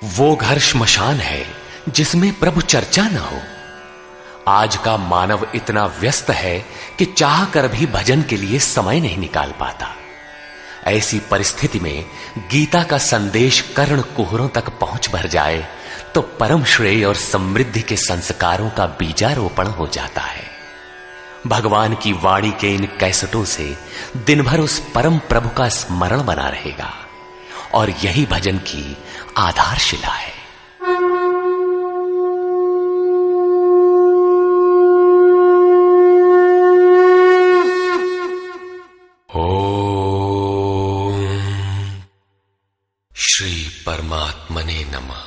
वो घर श्मशान है जिसमें प्रभु चर्चा न हो। आज का मानव इतना व्यस्त है कि चाह कर भी भजन के लिए समय नहीं निकाल पाता। ऐसी परिस्थिति में गीता का संदेश कर्ण कुहरों तक पहुंच भर जाए तो परम श्रेय और समृद्धि के संस्कारों का बीजारोपण हो जाता है। भगवान की वाणी के इन कैसेटों से दिन भर उस परम प्रभु का स्मरण बना रहेगा और यही भजन की आधारशिला है। ओम श्री परमात्मने नमः।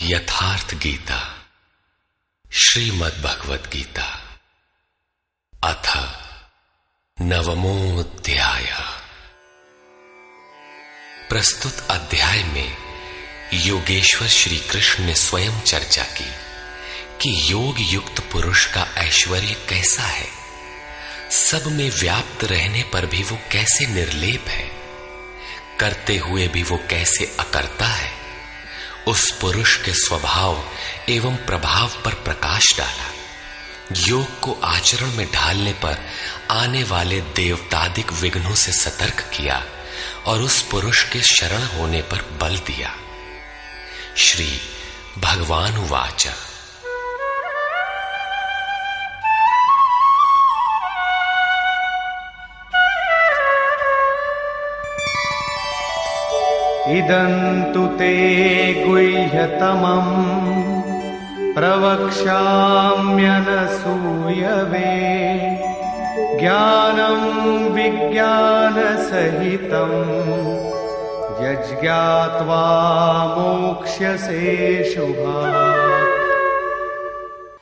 यथार्थ गीता श्रीमद् भगवद गीता अथ नवमोऽध्याय। प्रस्तुत अध्याय में योगेश्वर श्री कृष्ण ने स्वयं चर्चा की कि योग युक्त पुरुष का ऐश्वर्य कैसा है, सब में व्याप्त रहने पर भी वो कैसे निर्लेप है, करते हुए भी वो कैसे अकर्ता है। उस पुरुष के स्वभाव एवं प्रभाव पर प्रकाश डाला। योग को आचरण में ढालने पर आने वाले देवतादिक विघ्नों से सतर्क किया और उस पुरुष के शरण होने पर बल दिया। श्री भगवान उवाच। इदन्तु ते गुह्यतमम् प्रवक्ष्याम्यनसूयवे ज्ञानं विज्ञानसहितं यज्ञात्वा मोक्ष्यसे शुभात्।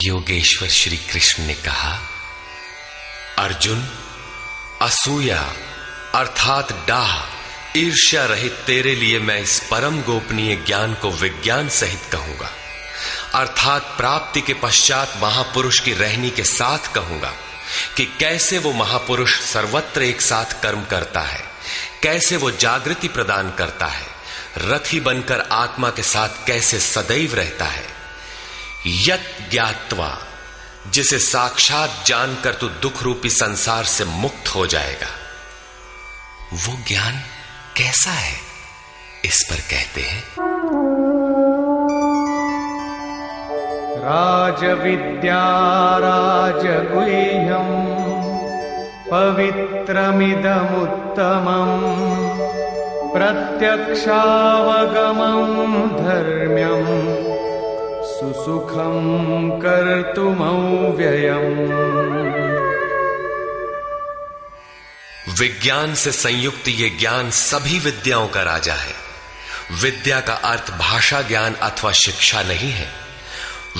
योगेश्वर श्री कृष्ण ने कहा, अर्जुन, असूया अर्थात डाह ईर्ष्या रहित तेरे लिए मैं इस परम गोपनीय ज्ञान को विज्ञान सहित कहूंगा, अर्थात प्राप्ति के पश्चात महापुरुष की रहनी के साथ कहूंगा कि कैसे वो महापुरुष सर्वत्र एक साथ कर्म करता है, कैसे वो जागृति प्रदान करता है, रथी बनकर आत्मा के साथ कैसे सदैव रहता है। यत् ज्ञात्वा, जिसे साक्षात जानकर तू दुख रूपी संसार से मुक्त हो जाएगा। वो ज्ञान कैसा है, इस पर कहते हैं, राजविद्या राजगुह्यम् पवित्रमिदमुत्तमम् प्रत्यक्षावगमम् धर्म्यम् सुसुखं कर्तुमव्ययम्। विज्ञान से संयुक्त ये ज्ञान सभी विद्याओं का राजा है। विद्या का अर्थ भाषा ज्ञान अथवा शिक्षा नहीं है।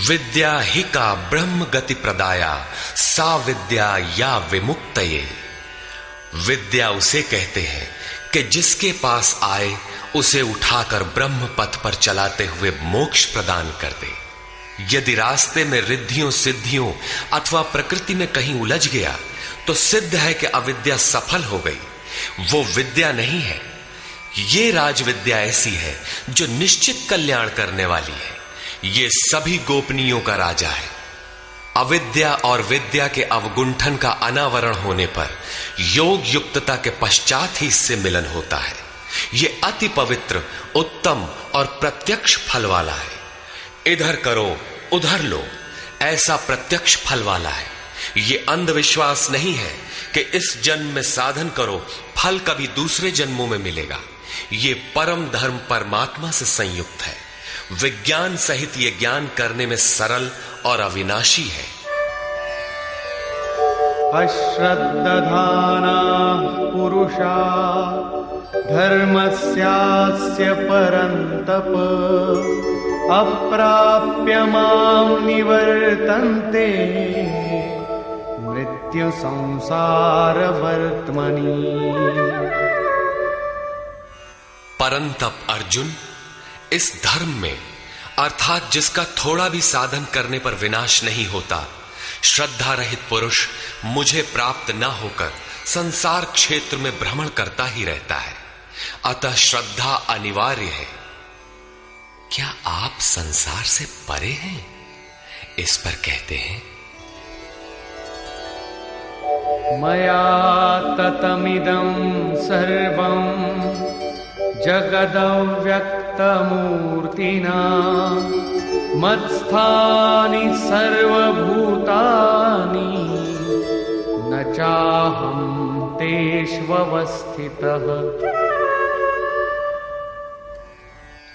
विद्या ही का ब्रह्म गति प्रदाया सा विद्या या विमुक्तये। विद्या उसे कहते हैं कि जिसके पास आए उसे उठाकर ब्रह्म पथ पर चलाते हुए मोक्ष प्रदान कर दे। यदि रास्ते में रिद्धियों सिद्धियों अथवा प्रकृति में कहीं उलझ गया तो सिद्ध है कि अविद्या सफल हो गई। वो विद्या नहीं है। ये राजविद्या ऐसी है जो निश्चित कल्याण करने वाली है। ये सभी गोपनीयों का राजा है। अविद्या और विद्या के अवगुंठन का अनावरण होने पर योग युक्तता के पश्चात ही इससे मिलन होता है। ये अति पवित्र, उत्तम और प्रत्यक्ष फल वाला है। इधर करो उधर लो, ऐसा प्रत्यक्ष फल वाला है। ये अंधविश्वास नहीं है कि इस जन्म में साधन करो, फल कभी दूसरे जन्मों में मिलेगा। ये परम धर्म परमात्मा से संयुक्त है। विज्ञान सहित ये ज्ञान करने में सरल और अविनाशी है। अश्रद्धाना पुरुषा धर्मस्यास्य परन्तप अप्राप्य मां निवर्तन्ते मृत्यु संसार वर्त्मनि। परंतप अर्जुन, इस धर्म में अर्थात जिसका थोड़ा भी साधन करने पर विनाश नहीं होता, श्रद्धा रहित पुरुष मुझे प्राप्त न होकर संसार क्षेत्र में भ्रमण करता ही रहता है। अतः श्रद्धा अनिवार्य है। क्या आप संसार से परे हैं? इस पर कहते हैं, मया ततमिदं सर्वं जगदव्यक्तमूर्तिना मत्स्थानि सर्वभूतानि न चाहं तेष्वस्थितः।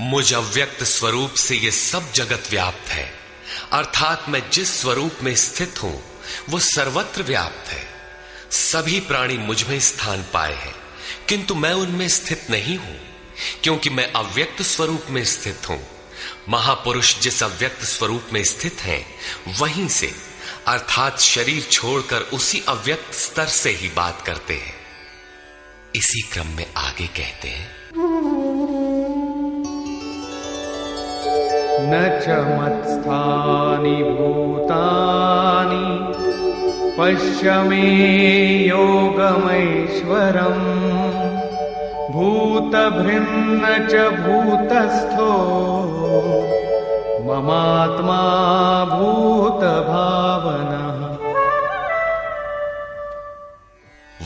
मुझ अव्यक्त स्वरूप से ये सब जगत व्याप्त है, अर्थात मैं जिस स्वरूप में स्थित हूं वो सर्वत्र व्याप्त है। सभी प्राणी मुझ में स्थान पाए हैं, किंतु मैं उनमें स्थित नहीं हूं, क्योंकि मैं अव्यक्त स्वरूप में स्थित हूं। महापुरुष जिस अव्यक्त स्वरूप में स्थित हैं, वहीं से अर्थात शरीर छोड़कर उसी अव्यक्त स्तर से ही बात करते हैं। इसी क्रम में आगे कहते हैं, न च मत्स्थानि भूतानि पश्य मे योगमैश्वरम् भूतभृन्न च भूतस्थो ममात्मा भूतभावनः।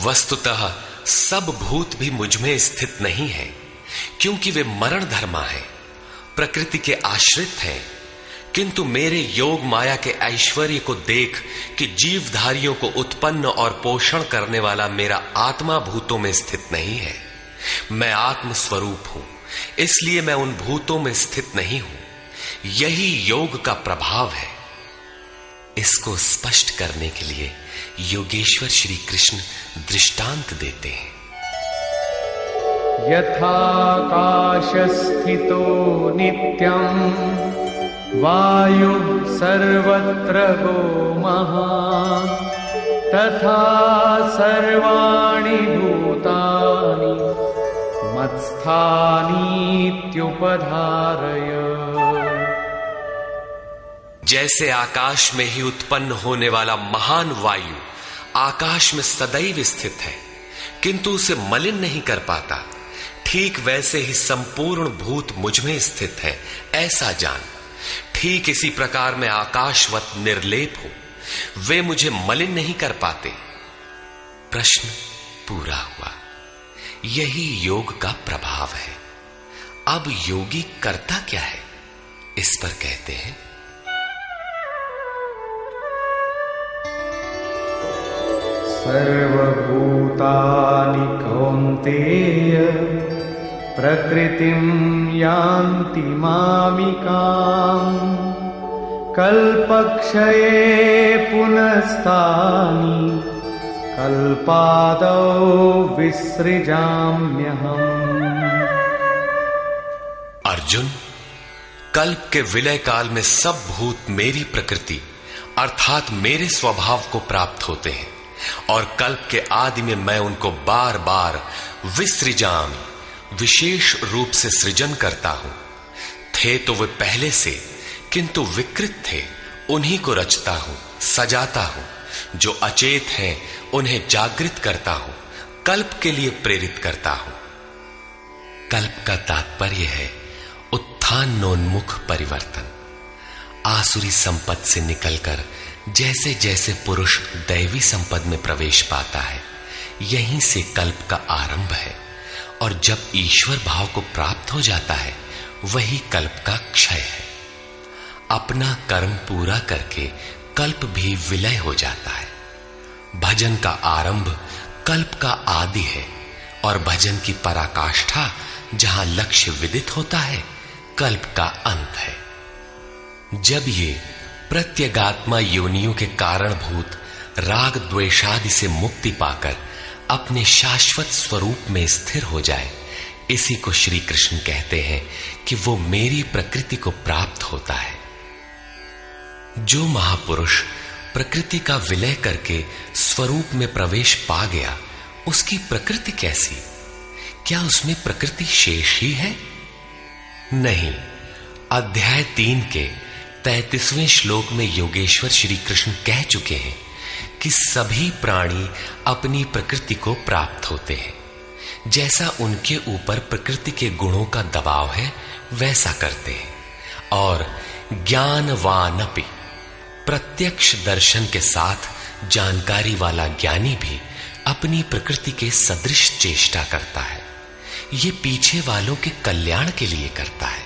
वस्तुतः सब भूत भी मुझ में स्थित नहीं है, क्योंकि वे मरण धर्मा है, प्रकृति के आश्रित हैं। किंतु मेरे योग माया के ऐश्वर्य को देख कि जीवधारियों को उत्पन्न और पोषण करने वाला मेरा आत्मा भूतों में स्थित नहीं है। मैं आत्म स्वरूप हूं, इसलिए मैं उन भूतों में स्थित नहीं हूं। यही योग का प्रभाव है। इसको स्पष्ट करने के लिए योगेश्वर श्री कृष्ण दृष्टांत देते हैं। यथाकाशस्थितो नित्यं वायुः सर्वत्र गो महान् तथा सर्वाणि भूतानि मत्स्थानीत्युपधारय। जैसे आकाश में ही उत्पन्न होने वाला महान वायु आकाश में सदैव स्थित है, किंतु उसे मलिन नहीं कर पाता, ठीक वैसे ही संपूर्ण भूत मुझ में स्थित है, ऐसा जान। ठीक इसी प्रकार मैं आकाशवत निर्लेप हूं, वे मुझे मलिन नहीं कर पाते। प्रश्न पूरा हुआ। यही योग का प्रभाव है। अब योगी करता क्या है, इस पर कहते हैं, सर्वभूतानि कौन्तेय प्रकृतिं यान्ति मामिकाम् कल्पक्षये पुनस्तानि कल्पादौ विसृजाम्यहम्। अर्जुन, कल्प के विलय काल में सब भूत मेरी प्रकृति अर्थात मेरे स्वभाव को प्राप्त होते हैं, और कल्प के आदि में मैं उनको बार बार विसृजामि विशेष रूप से सृजन करता हूं। थे तो वे पहले से, किंतु विकृत थे, उन्हीं को रचता हूं, सजाता हूं। जो अचेत हैं उन्हें जागृत करता हूं, कल्प के लिए प्रेरित करता हूं। कल्प का तात्पर्य है उत्थानोन्मुख परिवर्तन। आसुरी संपद से निकलकर जैसे जैसे पुरुष दैवी संपद में प्रवेश पाता है, यहीं से कल्प का आरंभ है, और जब ईश्वर भाव को प्राप्त हो जाता है, वही कल्प का क्षय है। अपना कर्म पूरा करके कल्प भी विलय हो जाता है। भजन का आरंभ कल्प का आदि है, और भजन की पराकाष्ठा जहां लक्ष्य विदित होता है, कल्प का अंत है। जब ये प्रत्यगात्मा योनियों के कारणभूत राग द्वेषादि से मुक्ति पाकर अपने शाश्वत स्वरूप में स्थिर हो जाए, इसी को श्री कृष्ण कहते हैं कि वो मेरी प्रकृति को प्राप्त होता है। जो महापुरुष प्रकृति का विलय करके स्वरूप में प्रवेश पा गया, उसकी प्रकृति कैसी? क्या उसमें प्रकृति शेष ही है? नहीं। अध्याय 3 के 33वें श्लोक में योगेश्वर श्री कृष्ण कह चुके हैं कि सभी प्राणी अपनी प्रकृति को प्राप्त होते हैं। जैसा उनके ऊपर प्रकृति के गुणों का दबाव है, वैसा करते हैं। और ज्ञानवानपि, प्रत्यक्ष दर्शन के साथ जानकारी वाला ज्ञानी भी अपनी प्रकृति के सदृश चेष्टा करता है। ये पीछे वालों के कल्याण के लिए करता है।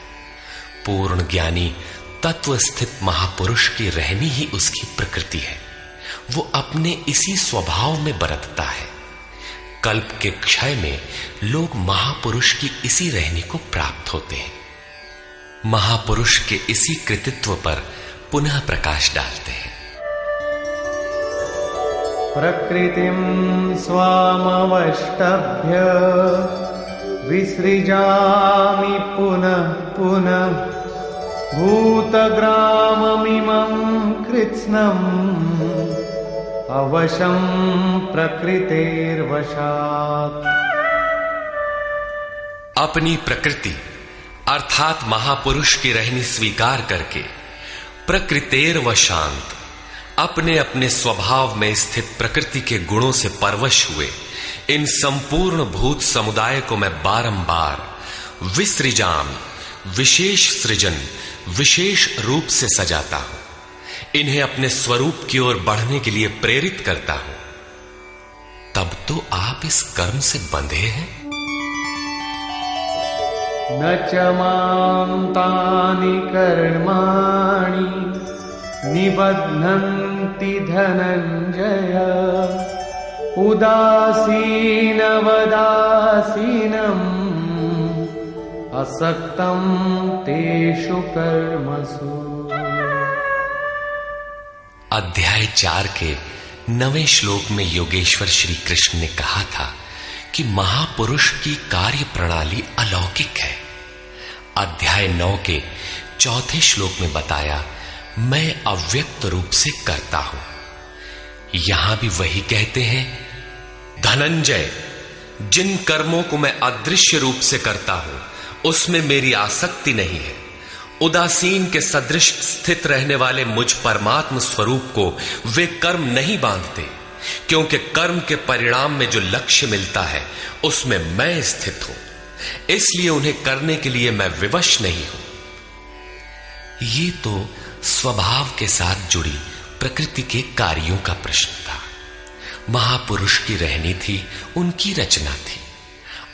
पूर्ण ज्ञानी तत्व स्थित महापुरुष की रहनी ही उसकी प्रकृति है। वो अपने इसी स्वभाव में बरतता है। कल्प के क्षय में लोग महापुरुष की इसी रहनी को प्राप्त होते हैं। महापुरुष के इसी कृतित्व पर पुनः प्रकाश डालते हैं। प्रकृतिं स्वामवष्टभ्य विसृजामि पुनः पुनः भूतग्राममिमं कृत्स्नम् अवशं प्रकृतेर्वशात्। अपनी प्रकृति अर्थात महापुरुष की रहनी स्वीकार करके प्रकृतेर्वशांत, अपने अपने स्वभाव में स्थित प्रकृति के गुणों से परवश हुए इन संपूर्ण भूत समुदाय को मैं बारंबार विसृजाम, विशेष सृजन, विशेष रूप से सजाता हूं। इन्हें अपने स्वरूप की ओर बढ़ने के लिए प्रेरित करता हूं। तब तो आप इस कर्म से बंधे हैं। न च मां तानि कर्माणि निबध्नन्ति धनञ्जय उदासीनवदासीनम् असक्तं तेषु कर्मसु। अध्याय 4 के 9वें श्लोक में योगेश्वर श्री कृष्ण ने कहा था कि महापुरुष की कार्य प्रणाली अलौकिक है। अध्याय 9 के 4थे श्लोक में बताया, मैं अव्यक्त रूप से करता हूं। यहां भी वही कहते हैं, धनंजय, जिन कर्मों को मैं अदृश्य रूप से करता हूं उसमें मेरी आसक्ति नहीं है। उदासीन के सदृश स्थित रहने वाले मुझ परमात्म स्वरूप को वे कर्म नहीं बांधते, क्योंकि कर्म के परिणाम में जो लक्ष्य मिलता है उसमें मैं स्थित हूं। इसलिए उन्हें करने के लिए मैं विवश नहीं हूं। ये तो स्वभाव के साथ जुड़ी प्रकृति के कार्यों का प्रश्न था। महापुरुष की रहनी थी, उनकी रचना थी।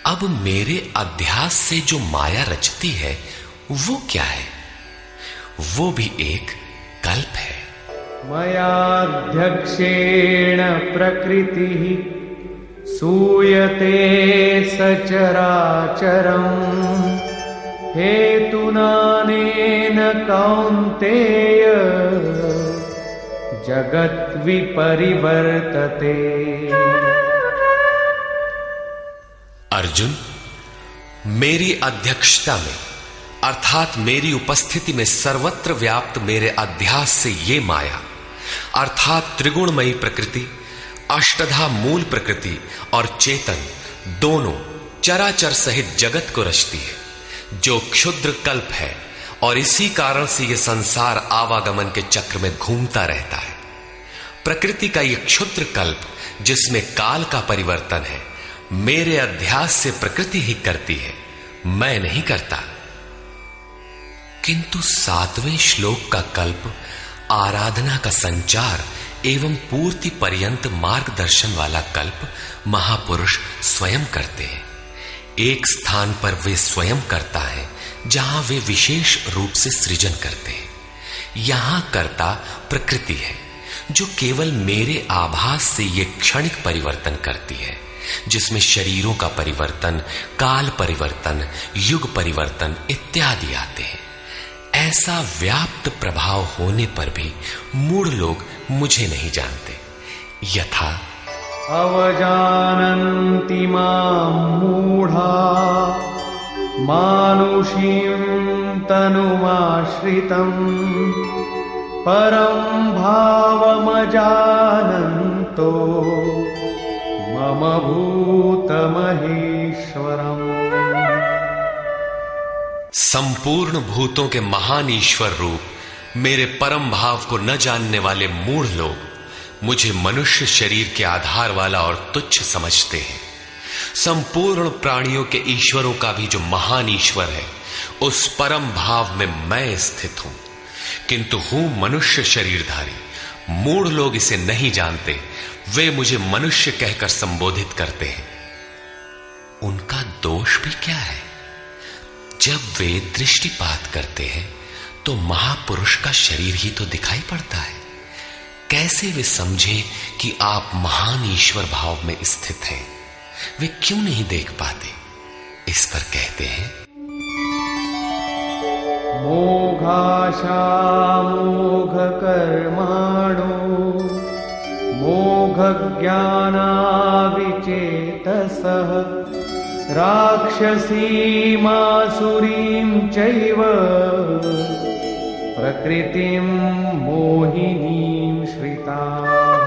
अब मेरे अध्यास से जो माया रचती है वो क्या है? वो भी एक कल्प है। मयाध्यक्षेण प्रकृतिः सूयते सचराचरम् हेतुनानेन कौन्तेय जगत् विपरिवर्तते। अर्जुन, मेरी अध्यक्षता में अर्थात मेरी उपस्थिति में सर्वत्र व्याप्त मेरे अध्यास से ये माया अर्थात त्रिगुणमयी प्रकृति, अष्टधा मूल प्रकृति और चेतन दोनों चराचर सहित जगत को रचती है, जो क्षुद्र कल्प है। और इसी कारण से यह संसार आवागमन के चक्र में घूमता रहता है। प्रकृति का यह क्षुद्र कल्प जिसमें काल का परिवर्तन है, मेरे अध्यास से प्रकृति ही करती है, मैं नहीं करता। किंतु 7वें श्लोक का कल्प आराधना का संचार एवं पूर्ति पर्यंत मार्गदर्शन वाला कल्प महापुरुष स्वयं करते हैं। एक स्थान पर वे स्वयं करता है जहां वे विशेष रूप से सृजन करते हैं। यहां कर्ता प्रकृति है, जो केवल मेरे आभास से ये क्षणिक परिवर्तन करती है, जिसमें शरीरों का परिवर्तन, काल परिवर्तन, युग परिवर्तन इत्यादि आते हैं। ऐसा व्याप्त प्रभाव होने पर भी मूढ़ लोग मुझे नहीं जानते। यथा अवजानन्ति मां मूढ़ा मानुषीं तनुमाश्रितम् परं भावमजानन्तो मम भूतमहेश्वरम्। संपूर्ण भूतों के महान ईश्वर रूप मेरे परम भाव को न जानने वाले मूढ़ लोग मुझे मनुष्य शरीर के आधार वाला और तुच्छ समझते हैं। संपूर्ण प्राणियों के ईश्वरों का भी जो महान ईश्वर है, उस परम भाव में मैं स्थित हूं, किंतु हूं मनुष्य शरीरधारी। मूढ़ लोग इसे नहीं जानते, वे मुझे मनुष्य कहकर संबोधित करते हैं। उनका दोष भी क्या है? जब वे दृष्टिपात करते हैं तो महापुरुष का शरीर ही तो दिखाई पड़ता है। कैसे वे समझे कि आप महान ईश्वर भाव में स्थित हैं? वे क्यों नहीं देख पाते? इस पर कहते हैं, मोघाशा मोघ कर्माणो मोघ ज्ञाना विचेतसः राक्षसीमासुरीं चैव प्रकृतिं मोहिनीं श्रिताः।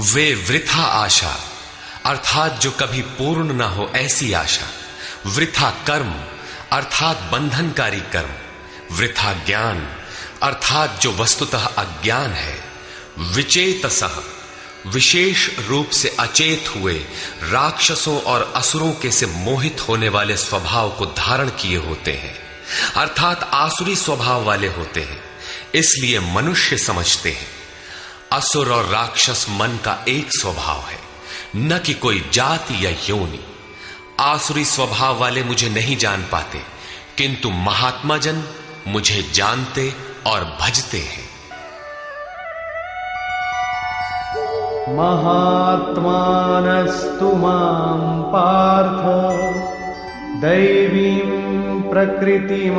वे वृथा आशा अर्थात जो कभी पूर्ण न हो ऐसी आशा, वृथा कर्म अर्थात बंधनकारी कर्म, वृथा ज्ञान अर्थात जो वस्तुतः अज्ञान है, विचेतसः विशेष रूप से अचेत हुए राक्षसों और असुरों के से मोहित होने वाले स्वभाव को धारण किए होते हैं, अर्थात आसुरी स्वभाव वाले होते हैं। इसलिए मनुष्य समझते हैं असुर और राक्षस मन का एक स्वभाव है, न कि कोई जाति या योनि। आसुरी स्वभाव वाले मुझे नहीं जान पाते, किंतु महात्मा जन मुझे जानते और भजते हैं। महात्मानस्तु मां पार्थ दैवीं प्रकृतिमाश्रिताः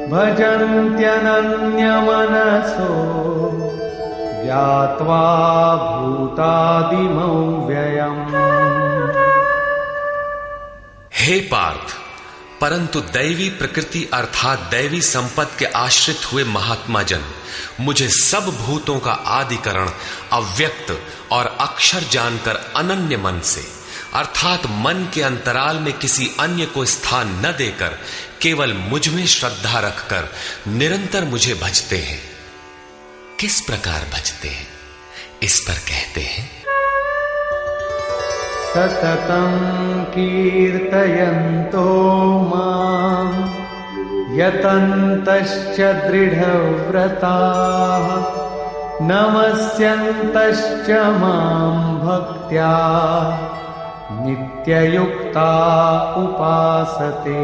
भजन्त्यनन्यमनसो ज्ञात्वा भूतादिमौ व्ययम्। हे पार्थ, परंतु दैवी प्रकृति अर्थात दैवी संपत्ति के आश्रित हुए महात्मा जन मुझे सब भूतों का आदिकरण अव्यक्त और अक्षर जानकर अनन्य मन से अर्थात मन के अंतराल में किसी अन्य को स्थान न देकर केवल मुझ में श्रद्धा रखकर निरंतर मुझे भजते हैं। किस प्रकार भजते हैं? इस पर कहते हैं, सततं कीर्तयन्तो मां यतन्तश्च दृढव्रताः नमस्यन्तश्च मां भक्त्या नित्ययुक्ता उपासते।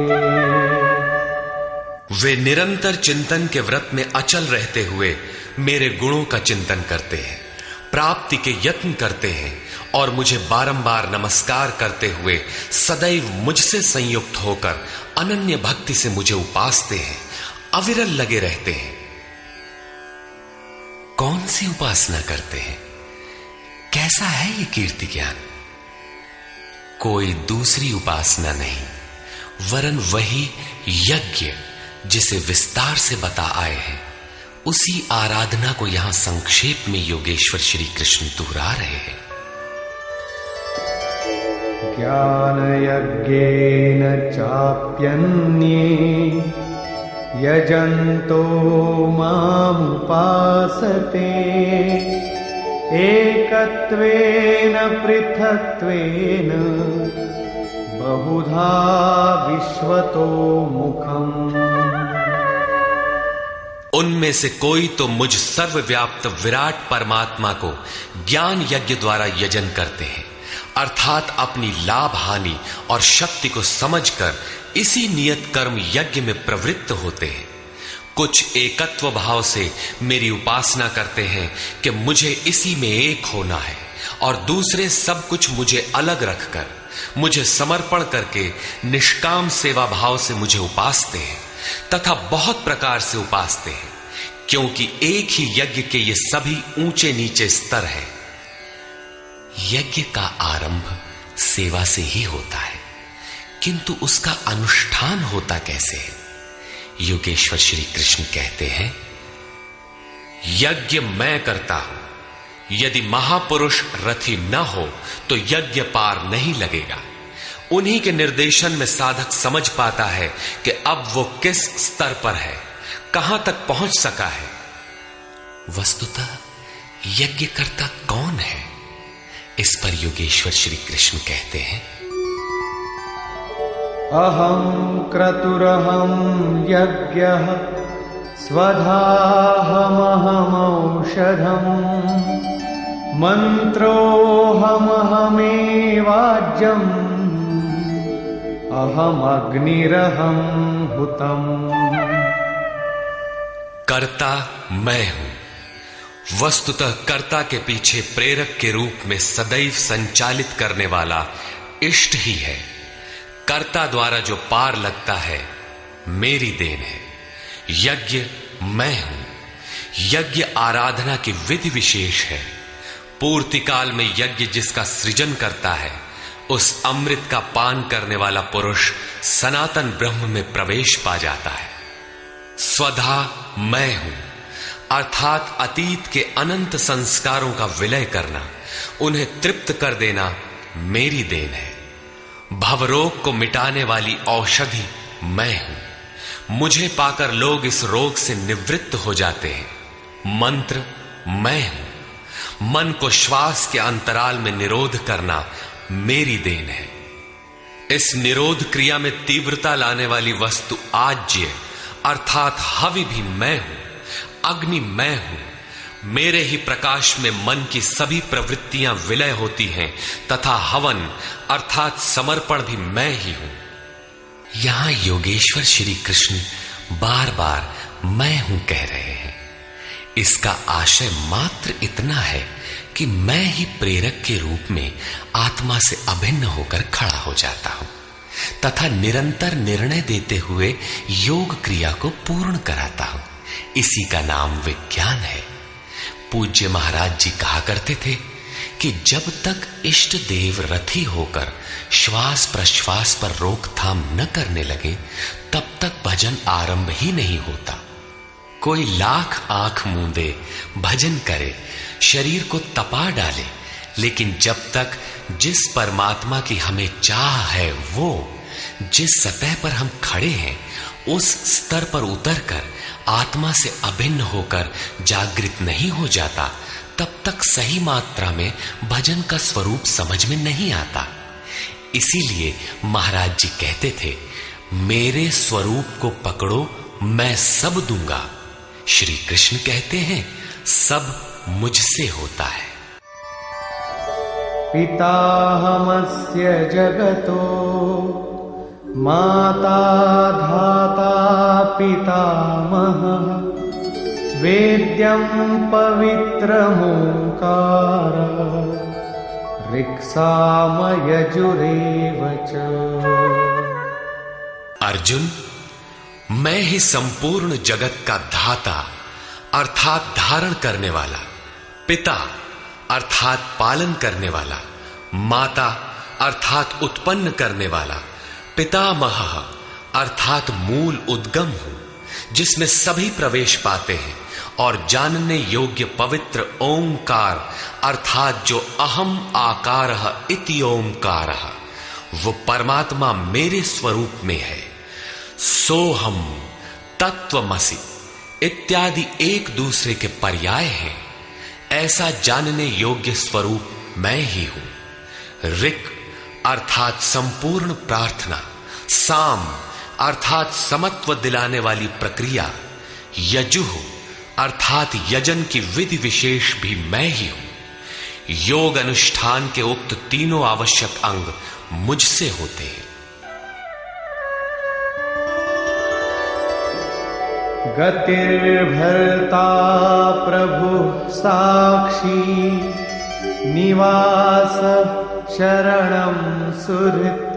वे निरंतर चिंतन के व्रत में अचल रहते हुए मेरे गुणों का चिंतन करते हैं, प्राप्ति के यत्न करते हैं और मुझे बारंबार नमस्कार करते हुए सदैव मुझसे संयुक्त होकर अनन्य भक्ति से मुझे उपासते हैं, अविरल लगे रहते हैं। कौन सी उपासना करते हैं? कैसा है ये कीर्ति ज्ञान? कोई दूसरी उपासना नहीं, वरन वही यज्ञ जिसे विस्तार से बता आए हैं, उसी आराधना को यहां संक्षेप में योगेश्वर श्री कृष्ण दोहरा रहे हैं। ज्ञानयज्ञेन चाप्यन्ये यजन्तो मामुपासते एकत्वेन पृथक्त्वेन बहुधा विश्वतो मुखम्। उनमें से कोई तो मुझ सर्वव्याप्त विराट परमात्मा को ज्ञान यज्ञ द्वारा यजन करते हैं, अर्थात अपनी लाभ हानि और शक्ति को समझकर इसी नियत कर्म यज्ञ में प्रवृत्त होते हैं। कुछ एकत्व भाव से मेरी उपासना करते हैं कि मुझे इसी में एक होना है, और दूसरे सब कुछ मुझे अलग रखकर मुझे समर्पण करके निष्काम सेवा भाव से मुझे उपासते हैं तथा बहुत प्रकार से उपासते हैं, क्योंकि एक ही यज्ञ के ये सभी ऊंचे नीचे स्तर हैं। यज्ञ का आरंभ सेवा से ही होता है, किंतु उसका अनुष्ठान होता कैसे है? योगेश्वर श्री कृष्ण कहते हैं, यज्ञ मैं करता हूं। यदि महापुरुष रथी न हो तो यज्ञ पार नहीं लगेगा। उन्हीं के निर्देशन में साधक समझ पाता है कि अब वो किस स्तर पर है, कहां तक पहुंच सका है। वस्तुतः यज्ञ करता कौन है? इस पर योगेश्वर श्री कृष्ण कहते हैं, अहं क्रतुरहं यज्ञः स्वधाहमहमौषधम् मन्त्रोऽहमहमेवाज्यम् अहमग्निरहं हुतम्। कर्ता मैं हूं। वस्तुतः कर्ता के पीछे प्रेरक के रूप में सदैव संचालित करने वाला इष्ट ही है। कर्ता द्वारा जो पार लगता है मेरी देन है। यज्ञ मैं हूं। यज्ञ आराधना की विधि विशेष है। पूर्ति काल में यज्ञ जिसका सृजन करता है उस अमृत का पान करने वाला पुरुष सनातन ब्रह्म में प्रवेश पा जाता है। स्वधा मैं हूं अर्थात अतीत के अनंत संस्कारों का विलय करना, उन्हें तृप्त कर देना मेरी देन है। भवरोग को मिटाने वाली औषधि मैं हूं। मुझे पाकर लोग इस रोग से निवृत्त हो जाते हैं। मंत्र मैं हूं। मन को श्वास के अंतराल में निरोध करना मेरी देन है। इस निरोध क्रिया में तीव्रता लाने वाली वस्तु आज्य अर्थात हवि भी मैं हूं। अग्नि मैं हूं। मेरे ही प्रकाश में मन की सभी प्रवृत्तियां विलय होती हैं तथा हवन अर्थात समर्पण भी मैं ही हूं। यहां योगेश्वर श्री कृष्ण बार बार मैं हूं कह रहे हैं। इसका आशय मात्र इतना है कि मैं ही प्रेरक के रूप में आत्मा से अभिन्न होकर खड़ा हो जाता हूं तथा निरंतर निर्णय देते हुए योग क्रिया को पूर्ण कराता हूं। इसी का नाम विज्ञान है। पूज्य महाराज जी कहा करते थे कि जब तक इष्ट देव रथी होकर श्वास प्रश्वास पर रोकथाम न करने लगे तब तक भजन आरंभ ही नहीं होता। कोई लाख आंख मूंदे भजन करे, शरीर को तपा डाले, लेकिन जब तक जिस परमात्मा की हमें चाह है वो जिस सतह पर हम खड़े हैं उस स्तर पर उतरकर आत्मा से अभिन्न होकर जागृत नहीं हो जाता तब तक सही मात्रा में भजन का स्वरूप समझ में नहीं आता। इसीलिए महाराज जी कहते थे, मेरे स्वरूप को पकड़ो मैं सब दूंगा। श्री कृष्ण कहते हैं सब मुझसे होता है। पिताहमस्य जगतो माता धाता पितामहः वेद्यं पवित्रमोंकार ऋक्सामयजुरेव च। अर्जुन, मैं ही संपूर्ण जगत का धाता अर्थात धारण करने वाला, पिता अर्थात पालन करने वाला, माता अर्थात उत्पन्न करने वाला, पितामह अर्थात मूल उद्गम हूं जिसमें सभी प्रवेश पाते हैं, और जानने योग्य पवित्र ओंकार अर्थात जो अहम आकारः इति ओंकारः वो परमात्मा मेरे स्वरूप में है। सोहम, तत्वमसि इत्यादि एक दूसरे के पर्याय हैं। ऐसा जानने योग्य स्वरूप मैं ही हूं। ऋक् अर्थात संपूर्ण प्रार्थना, साम अर्थात समत्व दिलाने वाली प्रक्रिया, यजुः अर्थात यजन की विधि विशेष भी मैं ही हूं। योग अनुष्ठान के उक्त तीनों आवश्यक अंग मुझसे होते हैं। गतिर्भर्ता प्रभु साक्षी निवास शरणं सुहृत्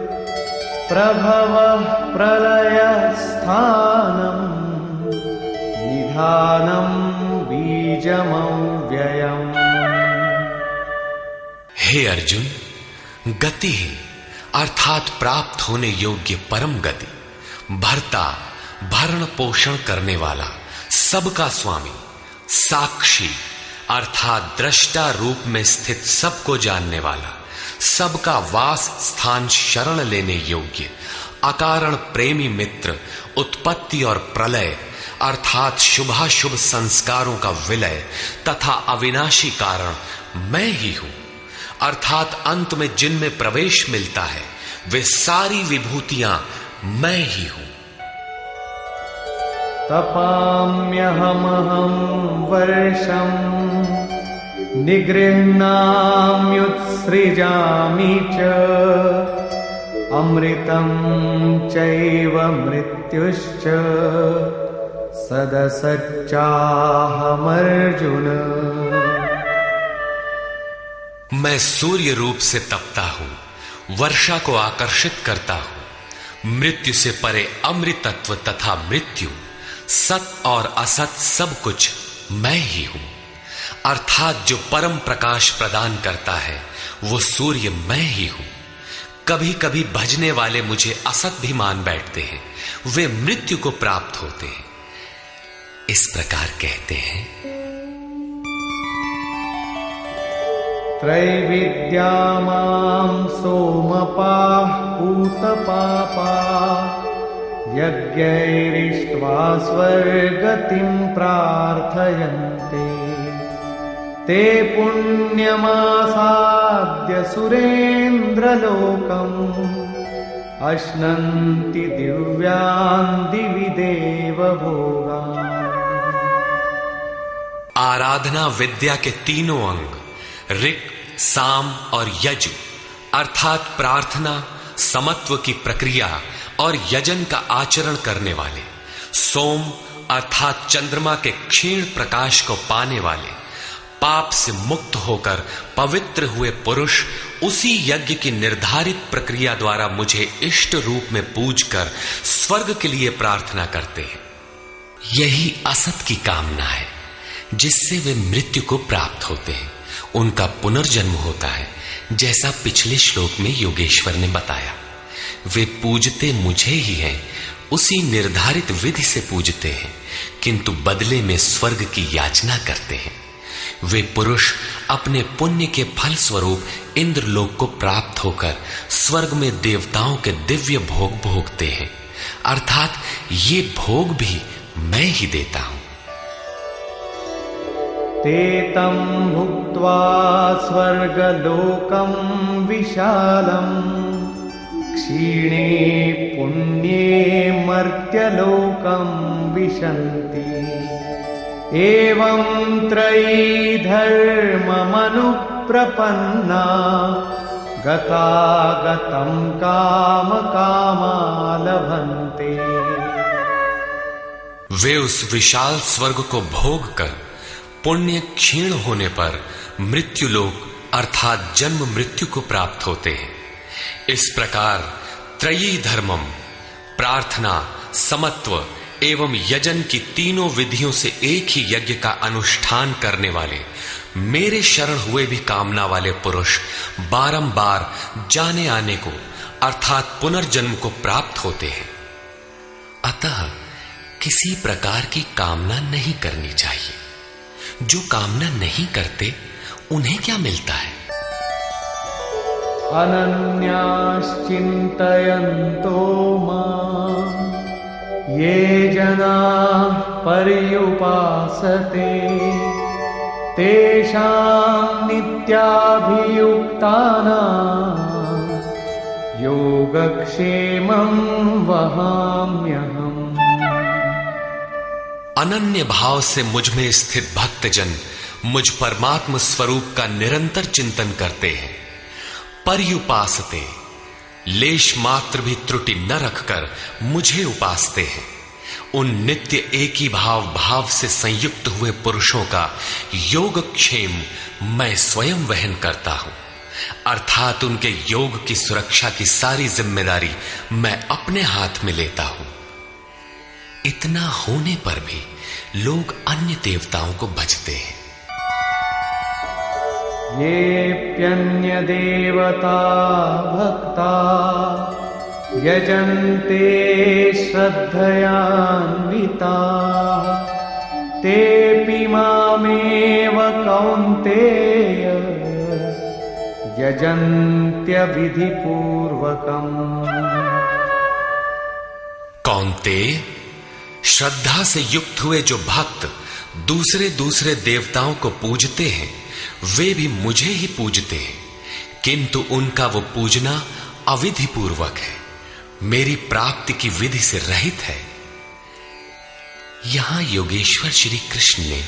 प्रभवः प्रलय स्थानं निधानं बीजमव्ययम्। हे अर्जुन, गति है अर्थात प्राप्त होने योग्य परम गति, भर्ता भरण पोषण करने वाला, सबका स्वामी, साक्षी अर्थात दृष्टा रूप में स्थित सबको जानने वाला, सबका वास स्थान शरण लेने योग्य, अकारण प्रेमी मित्र, उत्पत्ति और प्रलय अर्थात शुभाशुभ संस्कारों का विलय तथा अविनाशी कारण मैं ही हूं। अर्थात अंत में जिनमें प्रवेश मिलता है वे सारी विभूतियां मैं ही हूं। तपाम्यहमहं वर्षम् निगृह्णाम्युत्सृजामि च अमृतं चैव मृत्युश्च सदसच्चाहमर्जुन। मैं सूर्य रूप से तपता हूं, वर्षा को आकर्षित करता हूं, मृत्यु से परे अमृतत्व तथा मृत्यु, सत और असत सब कुछ मैं ही हूं। अर्थात जो परम प्रकाश प्रदान करता है वो सूर्य मैं ही हूं। कभी कभी भजने वाले मुझे असत भी मान बैठते हैं, वे मृत्यु को प्राप्त होते हैं। इस प्रकार कहते हैं, त्रैविद्या मां सोमपाः पूतपापाः यज्ञैरिष्ट्वा स्वर्गतिं प्रार्थयन्ते ते पुण्यमासाद्य सुरेन्द्रलोकम् अश्नन्ति दिव्यान् दिवि देवभोगान्। आराधना विद्या के तीनों अंग ऋक्, साम और यजु अर्थात प्रार्थना, समत्व की प्रक्रिया और यजन का आचरण करने वाले, सोम अर्थात चंद्रमा के क्षीण प्रकाश को पाने वाले, पाप से मुक्त होकर पवित्र हुए पुरुष उसी यज्ञ की निर्धारित प्रक्रिया द्वारा मुझे इष्ट रूप में पूजकर स्वर्ग के लिए प्रार्थना करते हैं। यही असत की कामना है जिससे वे मृत्यु को प्राप्त होते हैं, उनका पुनर्जन्म होता है। जैसा पिछले श्लोक में योगेश्वर ने बताया, वे पूजते मुझे ही हैं, उसी निर्धारित विधि से पूजते हैं, किंतु बदले में स्वर्ग की याचना करते हैं। वे पुरुष अपने पुण्य के फल स्वरूप इंद्रलोक को प्राप्त होकर स्वर्ग में देवताओं के दिव्य भोग भोगते हैं, अर्थात ये भोग भी मैं ही देता हूं। ते तं भुक्त्वा स्वर्गलोकं विशालम् क्षीणे पुण्ये मर्त्यलोकं विशन्ति एवं त्रयी धर्ममनुप्रपन्ना गतागतं कामकामा लभन्ते। वे उस विशाल स्वर्ग को भोग कर पुण्य क्षीण होने पर मृत्युलोक अर्थात जन्म मृत्यु को प्राप्त होते हैं। इस प्रकार त्रयी धर्मम प्रार्थना, समत्व एवं यजन की तीनों विधियों से एक ही यज्ञ का अनुष्ठान करने वाले मेरे शरण हुए भी कामना वाले पुरुष बारंबार जाने आने को अर्थात पुनर्जन्म को प्राप्त होते हैं। अतः किसी प्रकार की कामना नहीं करनी चाहिए। जो कामना नहीं करते उन्हें क्या मिलता है? अनन्याश्चिन्तयन्तो मां ये जनाः पर्युपासते तेषां नित्याभियुक्तानां योगक्षेमं वहाम्यहम्। अनन्य भाव से मुझ में स्थित भक्तजन मुझ परमात्म स्वरूप का निरंतर चिंतन करते हैं। पर्युपासते लेश मात्र भी त्रुटि न रखकर मुझे उपासते हैं। उन नित्य एक ही भाव से संयुक्त हुए पुरुषों का योगक्षेम मैं स्वयं वहन करता हूं, अर्थात उनके योग की सुरक्षा की सारी जिम्मेदारी मैं अपने हाथ में लेता हूं। इतना होने पर भी लोग अन्य देवताओं को भजते हैं। येऽप्यन्य देवता भक्ता यजन्ते श्रद्धयान्विता तेऽपि मामेव कौन्तेय यजन्त्यविधिपूर्वकम्। कौन्तेय, श्रद्धा से युक्त हुए जो भक्त दूसरे दूसरे देवताओं को पूजते हैं वे भी मुझे ही पूजते हैं, किंतु उनका वो पूजना अविधि पूर्वक है। मेरी प्राप्ति की विधि से रहित है। यहां योगेश्वर श्री कृष्ण ने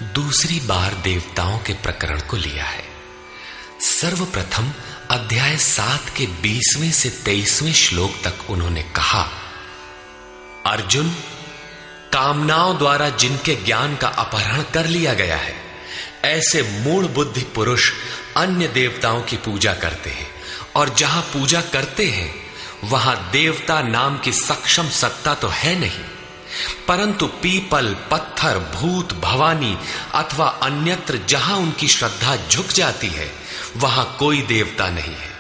दूसरी बार देवताओं के प्रकरण को लिया है। सर्वप्रथम अध्याय 7 के 20वें से 23वें श्लोक तक उन्होंने कहा, अर्जुन, कामनाओं द्वारा जिनके ज्ञान का अपहरण कर लिया गया है, ऐसे मूढ़ बुद्धि पुरुष अन्य देवताओं की पूजा करते हैं, और जहां पूजा करते हैं वहां देवता नाम की सक्षम सत्ता तो है नहीं, परंतु पीपल, पत्थर, भूत, भवानी अथवा अन्यत्र जहां उनकी श्रद्धा झुक जाती है वहां कोई देवता नहीं है।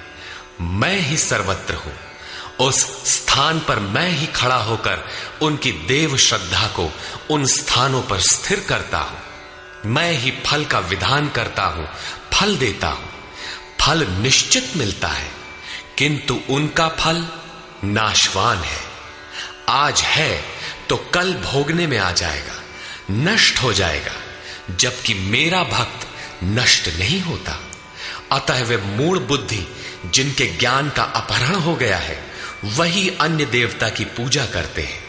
मैं ही सर्वत्र हूं। उस स्थान पर मैं ही खड़ा होकर उनकी देव श्रद्धा को उन स्थानों पर स्थिर करता हूं। मैं ही फल का विधान करता हूं, फल देता हूं। फल निश्चित मिलता है, किंतु उनका फल नाशवान है। आज है तो कल भोगने में आ जाएगा, नष्ट हो जाएगा, जबकि मेरा भक्त नष्ट नहीं होता। अतः वे मूढ़ बुद्धि जिनके ज्ञान का अपहरण हो गया है वही अन्य देवता की पूजा करते हैं।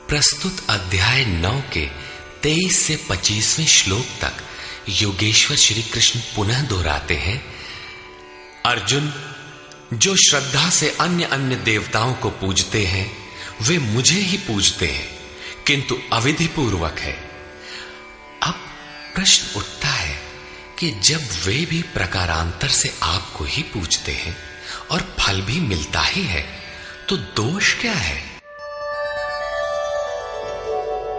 प्रस्तुत अध्याय 9 के 23 से 25वें श्लोक तक योगेश्वर श्री कृष्ण पुनः दोहराते हैं, अर्जुन, जो श्रद्धा से अन्य अन्य देवताओं को पूजते हैं वे मुझे ही पूजते हैं, किंतु अविधि पूर्वक है। अब प्रश्न उठता है कि जब वे भी प्रकारांतर से आपको ही पूजते हैं और फल भी मिलता ही है, तो दोष क्या है?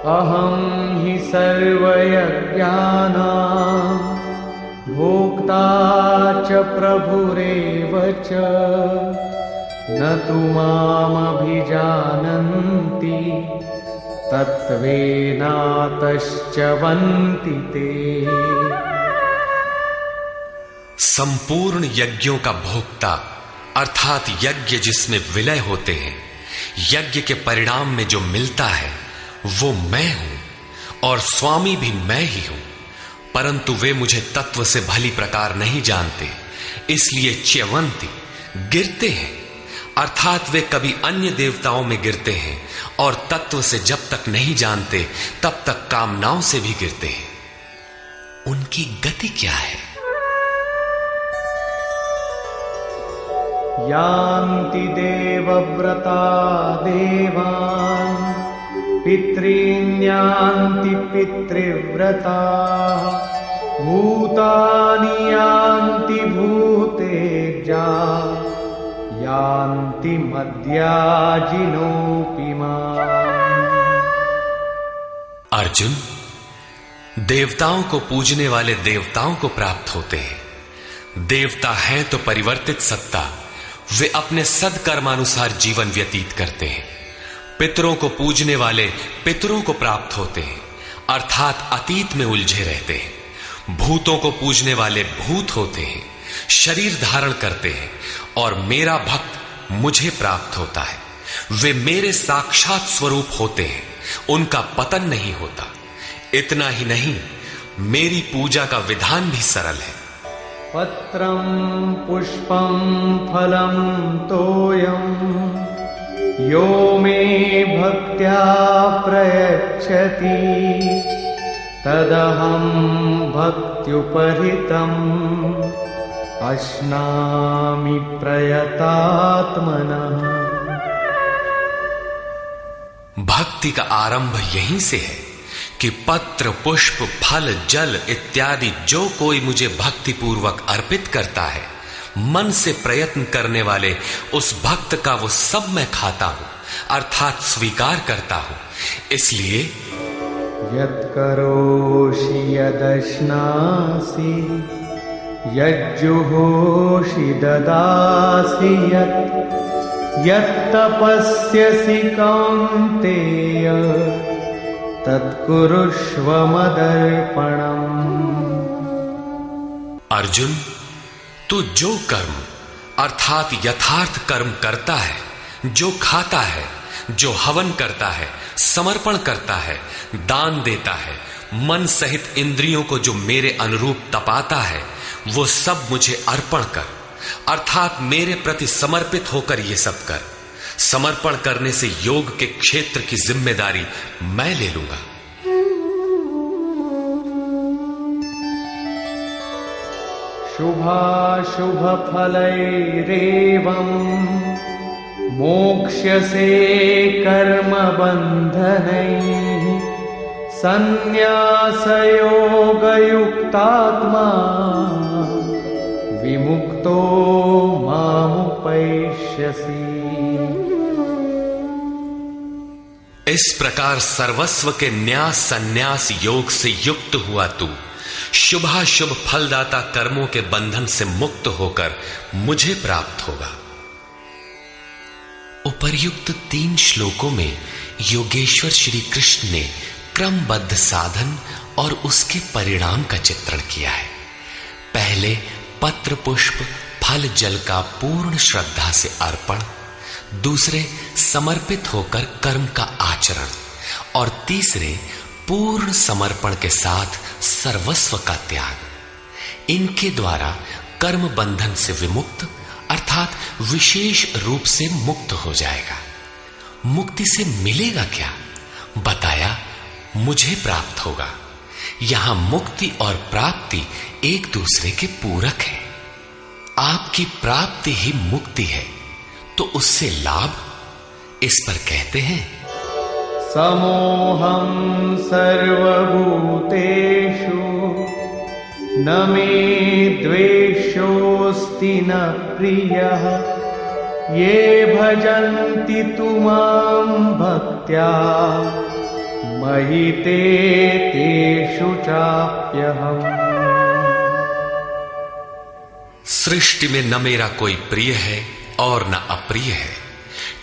अहं हि सर्वयज्ञानां भोक्ता च प्रभुरेव च न तु मामभिजानन्ति तत्त्वेनातश्च वन्ति ते। संपूर्ण यज्ञों का भोक्ता अर्थात यज्ञ जिसमें विलय होते हैं, यज्ञ के परिणाम में जो मिलता है वो मैं हूं और स्वामी भी मैं ही हूं, परंतु वे मुझे तत्व से भली प्रकार नहीं जानते, इसलिए च्यवंती गिरते हैं, अर्थात वे कभी अन्य देवताओं में गिरते हैं और तत्व से जब तक नहीं जानते तब तक कामनाओं से भी गिरते हैं। उनकी गति क्या है? यान्ति देवव्रता देवान् पितॄन् यान्ति पितृव्रता भूतानि यान्ति भूतेज्या यान्ति मद्याजिनोऽपि माम्। अर्जुन, देवताओं को पूजने वाले देवताओं को प्राप्त होते हैं। देवता हैं तो परिवर्तित सत्ता, वे अपने सदकर्मानुसार जीवन व्यतीत करते हैं। पितरों को पूजने वाले पितरों को प्राप्त होते हैं, अर्थात अतीत में उलझे रहते हैं। भूतों को पूजने वाले भूत होते हैं, शरीर धारण करते हैं, और मेरा भक्त मुझे प्राप्त होता है। वे मेरे साक्षात स्वरूप होते हैं, उनका पतन नहीं होता। इतना ही नहीं, मेरी पूजा का विधान भी सरल है। पत्रं पुष्पं फलं तोयं यो मे भक्त्या प्रयच्छति तदहं भक्त्युपहृतम् अश्नामि प्रयतात्मनः। भक्ति का आरंभ यहीं से है कि पत्र, पुष्प, फल, जल इत्यादि जो कोई मुझे भक्ति पूर्वक अर्पित करता है, मन से प्रयत्न करने वाले उस भक्त का वो सब मैं खाता हूं, अर्थात स्वीकार करता हूं। इसलिए यत्करोषि यदश्नासि यज्जुहोषि ददासि यत्तपस्यसि कौन्तेय तत्कुरुष्व मदर्पणम्। अर्जुन, तू जो कर्म अर्थात यथार्थ कर्म करता है, जो खाता है, जो हवन करता है, समर्पण करता है, दान देता है, मन सहित इंद्रियों को जो मेरे अनुरूप तपाता है, वो सब मुझे अर्पण कर, अर्थात मेरे प्रति समर्पित होकर ये सब कर। समर्पण करने से योग के क्षेत्र की जिम्मेदारी मैं ले लूंगा। शुभाशुभ फलैरेवं मोक्ष्यसे कर्म बन्धनैः संन्यासयोगयुक्तात्मा विमुक्तो मामुपैष्यसि। इस प्रकार सर्वस्व के न्यास संन्यास योग से युक्त हुआ तू शुभाशुभ फलदाता कर्मों के बंधन से मुक्त होकर मुझे प्राप्त होगा। उपर्युक्त 3 श्लोकों में योगेश्वर श्री कृष्ण ने क्रमबद्ध साधन और उसके परिणाम का चित्रण किया है। पहले पत्र पुष्प फल जल का पूर्ण श्रद्धा से अर्पण, दूसरे समर्पित होकर कर्म का आचरण और तीसरे पूर्ण समर्पण के साथ सर्वस्व का त्याग। इनके द्वारा कर्म बंधन से विमुक्त अर्थात विशेष रूप से मुक्त हो जाएगा। मुक्ति से मिलेगा क्या? बताया मुझे प्राप्त होगा। यहां मुक्ति और प्राप्ति एक दूसरे के पूरक है। आपकी प्राप्ति ही मुक्ति है, तो उससे लाभ इस पर कहते हैं समोहं सर्वभूतेषु न मे द्वेषोऽस्ति न प्रियः ये भजन्ति तु मां भक्त्या मयि ते तेषु चाप्यहम्। सृष्टि में न मेरा कोई प्रिय है और न अप्रिय है,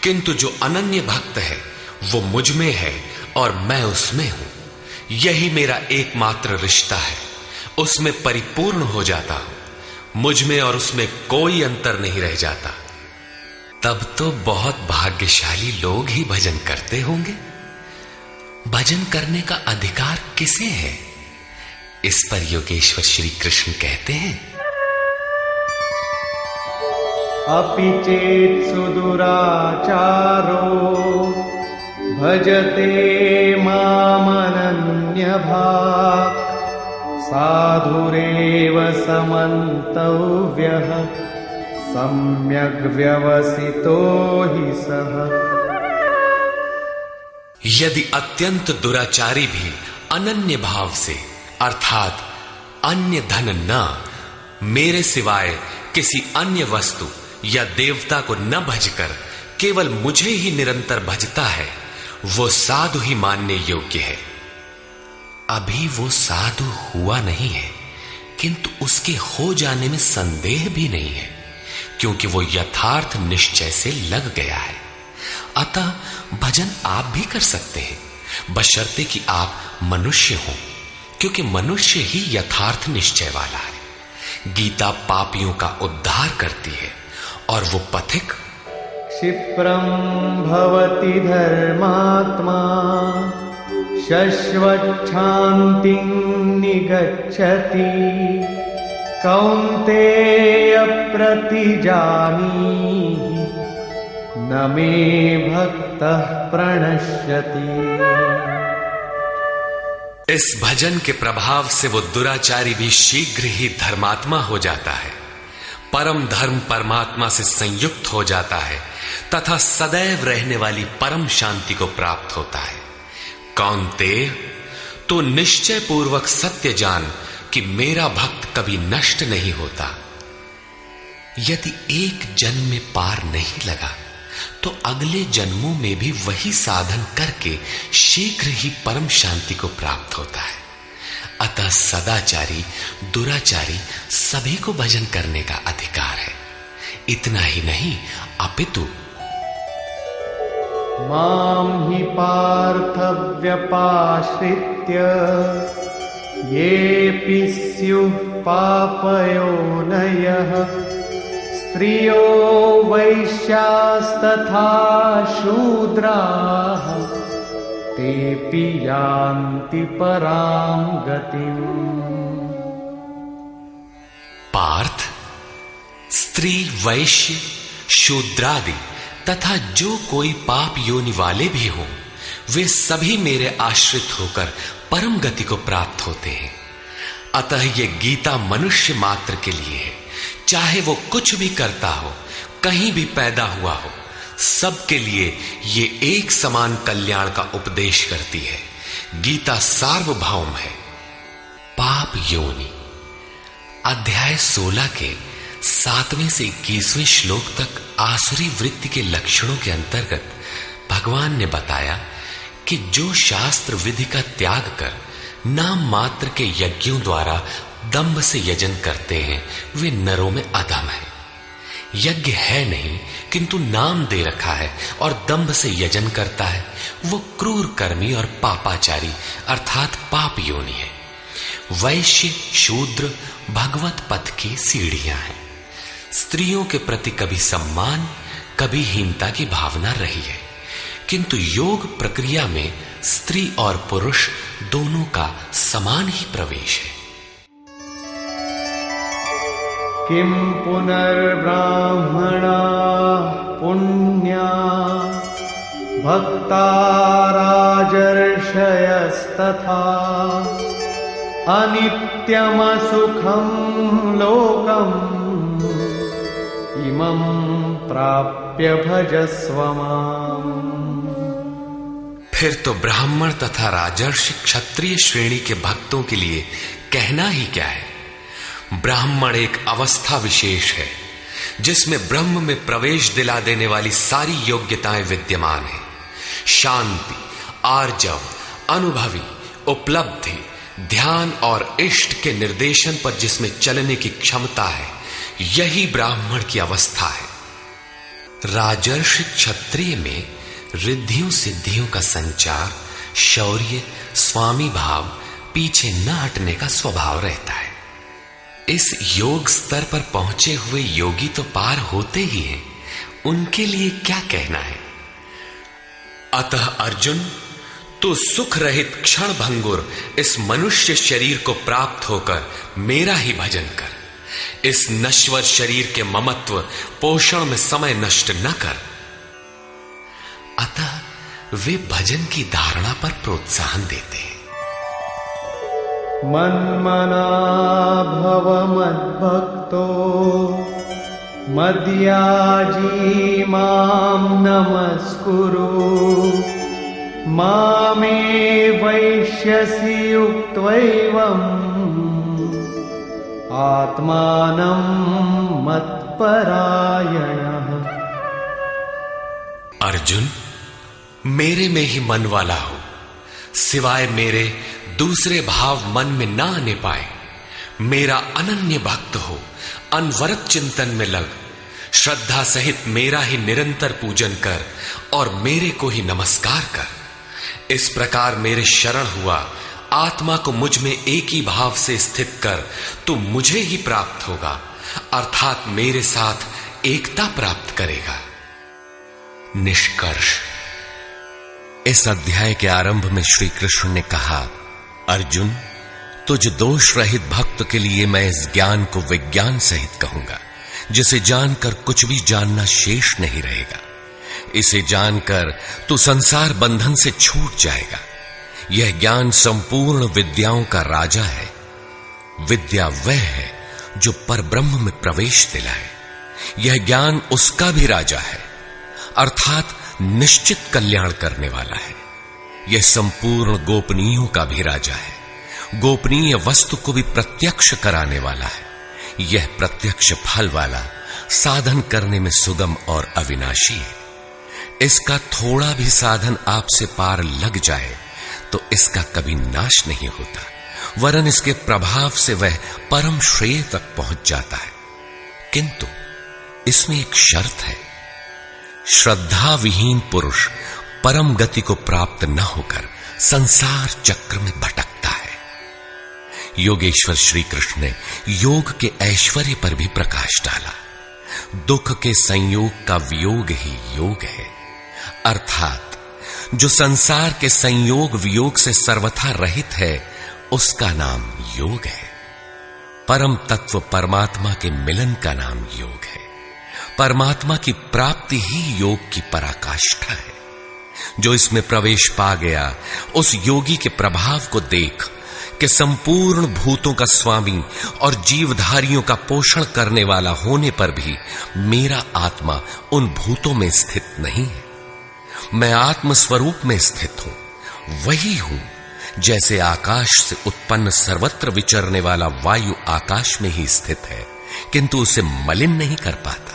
किंतु जो अनन्य भक्त है वो मुझ में है और मैं उसमें हूं। यही मेरा एकमात्र रिश्ता है, उसमें परिपूर्ण हो जाता हूं। मुझ में और उसमें कोई अंतर नहीं रह जाता। तब तो बहुत भाग्यशाली लोग ही भजन करते होंगे। भजन करने का अधिकार किसे है? इस पर योगेश्वर श्री कृष्ण कहते हैं अपि चेत् सुदुराचारो भजते मामनन्यभाक् साधुरेव समन्तव्यः सम्यग् व्यवसितो हि सः। यदि अत्यंत दुराचारी भी अनन्य भाव से अर्थात अन्य धन न, मेरे सिवाय किसी अन्य वस्तु या देवता को न भजकर केवल मुझे ही निरंतर भजता है, वो साधु ही मानने योग्य है। अभी वो साधु हुआ नहीं है, किंतु उसके हो जाने में संदेह भी नहीं है, क्योंकि वो यथार्थ निश्चय से लग गया है। अतः भजन आप भी कर सकते हैं, बशर्ते कि आप मनुष्य हो, क्योंकि मनुष्य ही यथार्थ निश्चय वाला है। गीता पापियों का उद्धार करती है और वो पथिक क्षिप्रं भवति धर्मात्मा शश्वच्छान्तिं निगच्छति कौन्तेय प्रतिजानीहि न मे भक्तः प्रणश्यति। इस भजन के प्रभाव से वो दुराचारी भी शीघ्र ही धर्मात्मा हो जाता है, परम धर्म परमात्मा से संयुक्त हो जाता है तथा सदैव रहने वाली परम शांति को प्राप्त होता है। कौन्तेय, तो निश्चय पूर्वक सत्य जान कि मेरा भक्त कभी नष्ट नहीं होता। यदि एक जन्म में पार नहीं लगा तो अगले जन्मों में भी वही साधन करके शीघ्र ही परम शांति को प्राप्त होता है। अतः सदाचारी दुराचारी सभी को भजन करने का अधिकार है। इतना ही नहीं अपितु मां हि पार्थ व्यपाश्रित्य येऽपि स्युः पापयोनयः स्त्रियो वैश्यास्तथा शूद्राः तेऽपि यान्ति परां गतिम्। पार्थ, स्त्री वैश्य शूद्रादि तथा जो कोई पाप योनि वाले भी हो, वे सभी मेरे आश्रित होकर परम गति को प्राप्त होते हैं। अतः ये गीता मनुष्य मात्र के लिए है, चाहे वो कुछ भी करता हो, कहीं भी पैदा हुआ हो, सबके लिए ये एक समान कल्याण का उपदेश करती है। गीता सार्वभौम है। पाप योनि अध्याय 16 के 7वें से 21वें श्लोक तक आसुरी वृत्ति के लक्षणों के अंतर्गत भगवान ने बताया कि जो शास्त्र विधि का त्याग कर नाम मात्र के यज्ञों द्वारा दंभ से यजन करते हैं, वे नरों में अधम है। यज्ञ है नहीं किंतु नाम दे रखा है और दंभ से यजन करता है, वो क्रूर कर्मी और पापाचारी अर्थात पाप योनि है। वैश्य शूद्र भगवत पथ की सीढ़ियां हैं। स्त्रियों के प्रति कभी सम्मान कभी हीनता की भावना रही है, किंतु योग प्रक्रिया में स्त्री और पुरुष दोनों का समान ही प्रवेश है। किम पुनर्ब्राह्मणा पुण्या भक्ता राजर्षयस्तथा अनित्यमसुखं लोकम् इमं प्राप्य भजस्व माम्। फिर तो ब्राह्मण तथा राजर्षि क्षत्रिय श्रेणी के भक्तों के लिए कहना ही क्या है। ब्राह्मण एक अवस्था विशेष है जिसमें ब्रह्म में प्रवेश दिला देने वाली सारी योग्यताएं विद्यमान हैं। शांति, आर्जव, अनुभवी, उपलब्धि, ध्यान और इष्ट के निर्देशन पर जिसमें चलने की क्षमता है, यही ब्राह्मण की अवस्था है। राजर्षि क्षत्रिय में रिद्धियों सिद्धियों का संचार, शौर्य, स्वामी भाव, पीछे न हटने का स्वभाव रहता है। इस योग स्तर पर पहुंचे हुए योगी तो पार होते ही हैं, उनके लिए क्या कहना है। अतः अर्जुन, तो सुख रहित क्षण भंगुर इस मनुष्य शरीर को प्राप्त होकर मेरा ही भजन कर। इस नश्वर शरीर के ममत्व पोषण में समय नष्ट न कर। अतः वे भजन की धारणा पर प्रोत्साहन देते हैं। मन्मना भव मद्भक्तो मद्याजी मां नमस्कुरु मामे वैश्यसि युक्त्वैवम् आत्मानं मत्परायणः। अर्जुन, मेरे में ही मन वाला हो, सिवाय मेरे दूसरे भाव मन में ना आने पाए। मेरा अनन्य भक्त हो, अनवरत चिंतन में लग, श्रद्धा सहित मेरा ही निरंतर पूजन कर और मेरे को ही नमस्कार कर। इस प्रकार मेरे शरण हुआ आत्मा को मुझ में एक ही भाव से स्थित कर, तो मुझे ही प्राप्त होगा, अर्थात मेरे साथ एकता प्राप्त करेगा। निष्कर्ष, इस अध्याय के आरंभ में श्री कृष्ण ने कहा, अर्जुन, तुझ दोष रहित भक्त के लिए मैं इस ज्ञान को विज्ञान सहित कहूंगा, जिसे जानकर कुछ भी जानना शेष नहीं रहेगा। इसे जानकर तू संसार बंधन से छूट जाएगा। यह ज्ञान संपूर्ण विद्याओं का राजा है। विद्या वह है जो परब्रह्म में प्रवेश दिलाए। यह ज्ञान उसका भी राजा है, अर्थात निश्चित कल्याण करने वाला है। यह संपूर्ण गोपनीयों का भी राजा है। गोपनीय वस्तु को भी प्रत्यक्ष कराने वाला है। यह प्रत्यक्ष फल वाला, साधन करने में सुगम और अविनाशी है। इसका थोड़ा भी साधन आपसे पार लग जाए तो इसका कभी नाश नहीं होता, वरन इसके प्रभाव से वह परम श्रेय तक पहुंच जाता है। किंतु इसमें एक शर्त है। श्रद्धा विहीन पुरुष परम गति को प्राप्त न होकर संसार चक्र में भटकता है। योगेश्वर श्री कृष्ण ने योग के ऐश्वर्य पर भी प्रकाश डाला। दुख के संयोग का वियोग ही योग है, अर्थात जो संसार के संयोग वियोग से सर्वथा रहित है, उसका नाम योग है। परम तत्व परमात्मा के मिलन का नाम योग है। परमात्मा की प्राप्ति ही योग की पराकाष्ठा है। जो इसमें प्रवेश पा गया, उस योगी के प्रभाव को देख कि संपूर्ण भूतों का स्वामी और जीवधारियों का पोषण करने वाला होने पर भी मेरा आत्मा उन भूतों में स्थित नहीं है। मैं आत्म स्वरूप में स्थित हूं, वही हूं जैसे आकाश से उत्पन्न सर्वत्र विचरने वाला वायु आकाश में ही स्थित है, किंतु उसे मलिन नहीं कर पाता।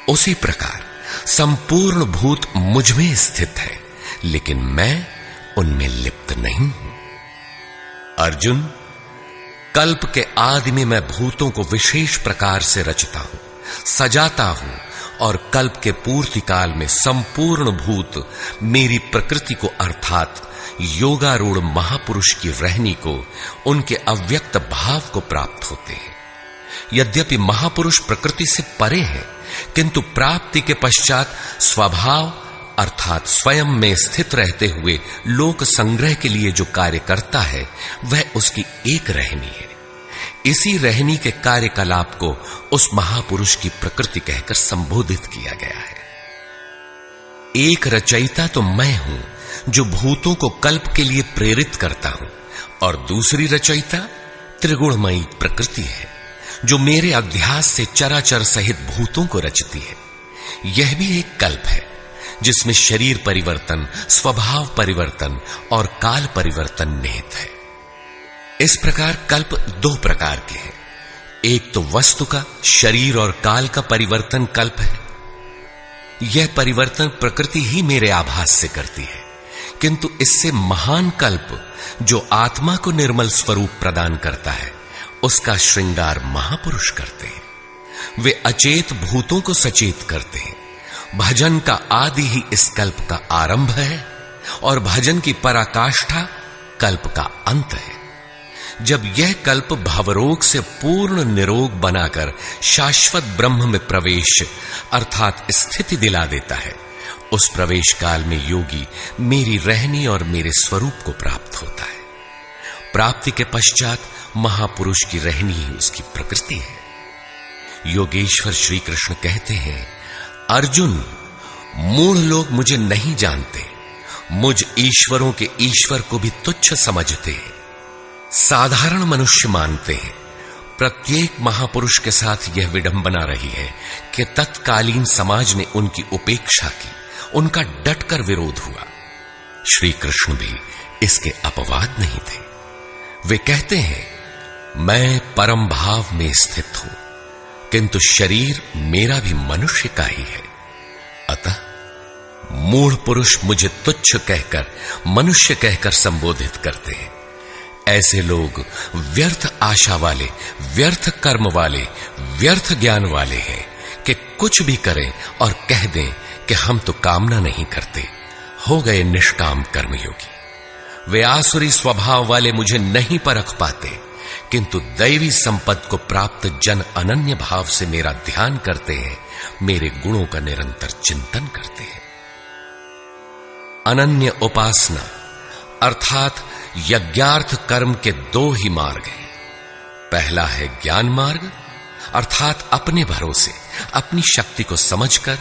उसी प्रकार संपूर्ण भूत मुझ में स्थित है, लेकिन मैं उनमें लिप्त नहीं हूं। अर्जुन, कल्प के आदि में मैं भूतों को विशेष प्रकार से रचता हूं, सजाता हूं, और कल्प के पूर्ति काल में संपूर्ण भूत मेरी प्रकृति को अर्थात योगारूढ़ महापुरुष की रहनी को, उनके अव्यक्त भाव को प्राप्त होते हैं। यद्यपि महापुरुष प्रकृति से परे हैं, किंतु प्राप्ति के पश्चात स्वभाव अर्थात स्वयं में स्थित रहते हुए लोक संग्रह के लिए जो कार्य करता है, वह उसकी एक रहनी है। इसी रहनी के कार्यकलाप को उस महापुरुष की प्रकृति कहकर संबोधित किया गया है। एक रचयिता तो मैं हूं जो भूतों को कल्प के लिए प्रेरित करता हूं, और दूसरी रचयिता त्रिगुणमयी प्रकृति है जो मेरे अध्यास से चराचर सहित भूतों को रचती है। यह भी एक कल्प है जिसमें शरीर परिवर्तन, स्वभाव परिवर्तन और काल परिवर्तन निहित है। इस प्रकार कल्प दो प्रकार के हैं। एक तो वस्तु का, शरीर और काल का परिवर्तन कल्प है। यह परिवर्तन प्रकृति ही मेरे आभास से करती है, किंतु इससे महान कल्प जो आत्मा को निर्मल स्वरूप प्रदान करता है, उसका श्रृंगार महापुरुष करते हैं। वे अचेत भूतों को सचेत करते हैं। भजन का आदि ही इस कल्प का आरंभ है, और भजन की पराकाष्ठा कल्प का अंत है। जब यह कल्प भवरोग से पूर्ण निरोग बनाकर शाश्वत ब्रह्म में प्रवेश अर्थात स्थिति दिला देता है, उस प्रवेश काल में योगी मेरी रहनी और मेरे स्वरूप को प्राप्त होता है। प्राप्ति के पश्चात महापुरुष की रहनी ही उसकी प्रकृति है। योगेश्वर श्री कृष्ण कहते हैं, अर्जुन, मूढ़ लोग मुझे नहीं जानते, मुझ ईश्वरों के ईश्वर को भी तुच्छ समझते हैं, साधारण मनुष्य मानते हैं। प्रत्येक महापुरुष के साथ यह विडंबना रही है कि तत्कालीन समाज ने उनकी उपेक्षा की, उनका डटकर विरोध हुआ। श्री कृष्ण भी इसके अपवाद नहीं थे। वे कहते हैं, मैं परम भाव में स्थित हूं, किंतु शरीर मेरा भी मनुष्य का ही है। अतः मूढ़ पुरुष मुझे तुच्छ कहकर, मनुष्य कहकर संबोधित करते हैं। ऐसे लोग व्यर्थ आशा वाले, व्यर्थ कर्म वाले, व्यर्थ ज्ञान वाले हैं कि कुछ भी करें और कह दें कि हम तो कामना नहीं करते, हो गए निष्काम कर्मयोगी। वे आसुरी स्वभाव वाले मुझे नहीं परख पाते, किंतु दैवी संपत्ति को प्राप्त जन अनन्य भाव से मेरा ध्यान करते हैं, मेरे गुणों का निरंतर चिंतन करते हैं। अनन्य उपासना अर्थात यज्ञार्थ कर्म के दो ही मार्ग हैं। पहला है ज्ञान मार्ग अर्थात अपने भरोसे, अपनी शक्ति को समझकर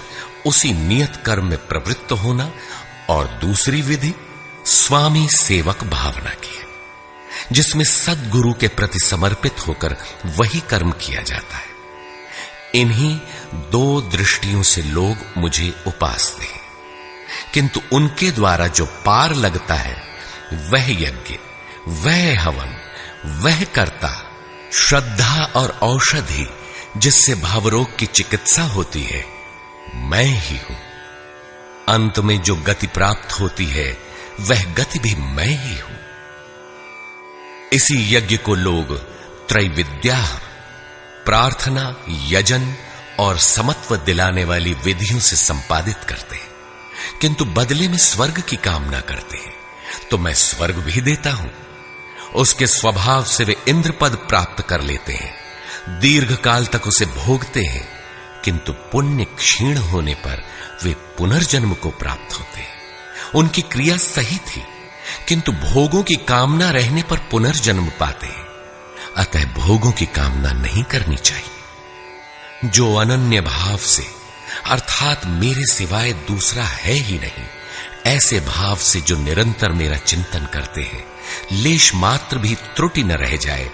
उसी नियत कर्म में प्रवृत्त होना, और दूसरी विधि स्वामी सेवक भावना की है, जिसमें सद्गुरु के प्रति समर्पित होकर वही कर्म किया जाता है। इन्हीं दो दृष्टियों से लोग मुझे उपासते हैं, किंतु उनके द्वारा जो पार लगता है वह यज्ञ, वह हवन, वह कर्ता, श्रद्धा और औषधि जिससे भावरोग की चिकित्सा होती है, मैं ही हूं। अंत में जो गति प्राप्त होती है वह गति भी मैं ही हूं। इसी यज्ञ को लोग त्रैविद्या, प्रार्थना, यजन और समत्व दिलाने वाली विधियों से संपादित करते हैं, किंतु बदले में स्वर्ग की कामना करते हैं। तो मैं स्वर्ग भी देता हूं। उसके स्वभाव से वे इंद्र पद प्राप्त कर लेते हैं, दीर्घ काल तक उसे भोगते हैं, किंतु पुण्य क्षीण होने पर वे पुनर्जन्म को प्राप्त होते हैं। उनकी क्रिया सही थी, किंतु भोगों की कामना रहने पर पुनर्जन्म पाते हैं। अतः भोगों की कामना नहीं करनी चाहिए। जो अनन्य भाव से अर्थात मेरे सिवाय दूसरा है ही नहीं, ऐसे भाव से जो निरंतर मेरा चिंतन करते हैं, लेश मात्र भी त्रुटि न रह जाए,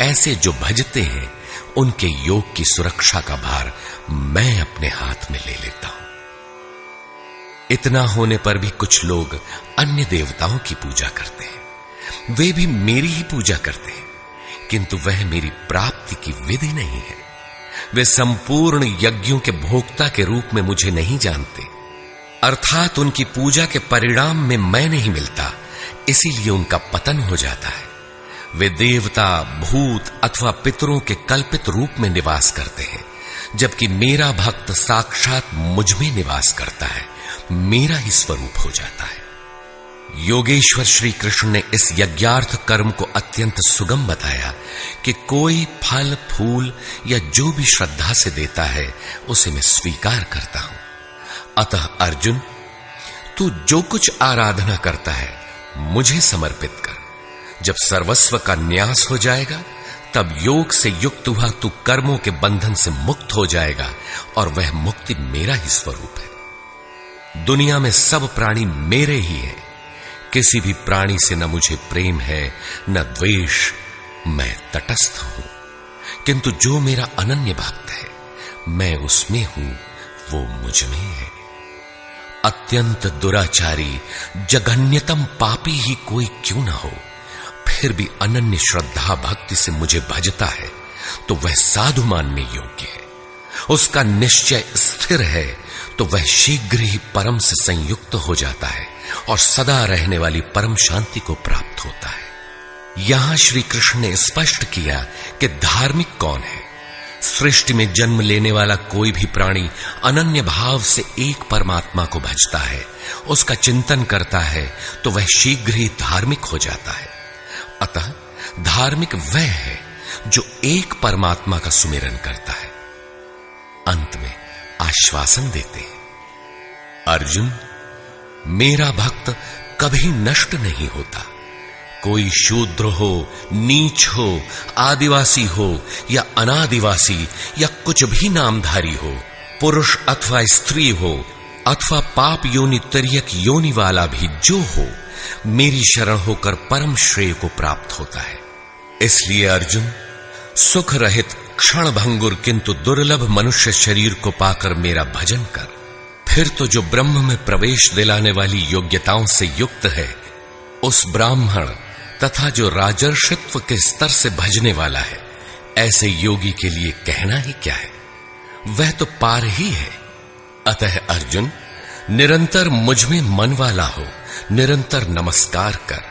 ऐसे जो भजते हैं, उनके योग की सुरक्षा का भार मैं अपने हाथ में ले लेता हूं। इतना होने पर भी कुछ लोग अन्य देवताओं की पूजा करते हैं। वे भी मेरी ही पूजा करते हैं, किंतु वह मेरी प्राप्ति की विधि नहीं है। वे संपूर्ण यज्ञों के भोक्ता के रूप में मुझे नहीं जानते, अर्थात उनकी पूजा के परिणाम में मैं नहीं मिलता, इसीलिए उनका पतन हो जाता है। वे देवता, भूत अथवा पितरों के कल्पित रूप में निवास करते हैं, जबकि मेरा भक्त साक्षात मुझ में निवास करता है, मेरा ही स्वरूप हो जाता है। योगेश्वर श्री कृष्ण ने इस यज्ञार्थ कर्म को अत्यंत सुगम बताया कि कोई फल फूल या जो भी श्रद्धा से देता है, उसे मैं स्वीकार करता हूं। अतः अर्जुन, तू जो कुछ आराधना करता है मुझे समर्पित कर। जब सर्वस्व का न्यास हो जाएगा, तब योग से युक्त हुआ तू कर्मों के बंधन से मुक्त हो जाएगा, और वह मुक्ति मेरा ही स्वरूप है। दुनिया में सब प्राणी मेरे ही हैं। किसी भी प्राणी से न मुझे प्रेम है न द्वेष, मैं तटस्थ हूं। किंतु जो मेरा अनन्य भक्त है, मैं उसमें हूं, वो मुझ में है। अत्यंत दुराचारी, जघन्यतम पापी ही कोई क्यों न हो, फिर भी अनन्य श्रद्धा भक्ति से मुझे भजता है, तो वह साधु मानने योग्य है। उसका निश्चय स्थिर है, तो वह शीघ्र ही परम से संयुक्त हो जाता है और सदा रहने वाली परम शांति को प्राप्त होता है। यहां श्री कृष्ण ने स्पष्ट किया कि धार्मिक कौन है। सृष्टि में जन्म लेने वाला कोई भी प्राणी अनन्य भाव से एक परमात्मा को भजता है, उसका चिंतन करता है, तो वह शीघ्र ही धार्मिक हो जाता है। अतः धार्मिक वह है जो एक परमात्मा का सुमिरन करता है। अंत में आश्वासन देते हैं, अर्जुन, मेरा भक्त कभी नष्ट नहीं होता। कोई शूद्र हो, नीच हो, आदिवासी हो या अनादिवासी या कुछ भी नामधारी हो, पुरुष अथवा स्त्री हो अथवा पाप योनि तिर्यक योनि वाला भी जो हो, मेरी शरण होकर परम श्रेय को प्राप्त होता है। इसलिए अर्जुन, सुख रहित क्षण भंगुर किंतु दुर्लभ मनुष्य शरीर को पाकर मेरा भजन कर। फिर तो जो ब्रह्म में प्रवेश दिलाने वाली योग्यताओं से युक्त है, उस ब्राह्मण तथा जो राजर्षित्व के स्तर से भजने वाला है, ऐसे योगी के लिए कहना ही क्या है, वह तो पार ही है। अतः अर्जुन, निरंतर मुझ में मन वाला हो, निरंतर नमस्कार कर।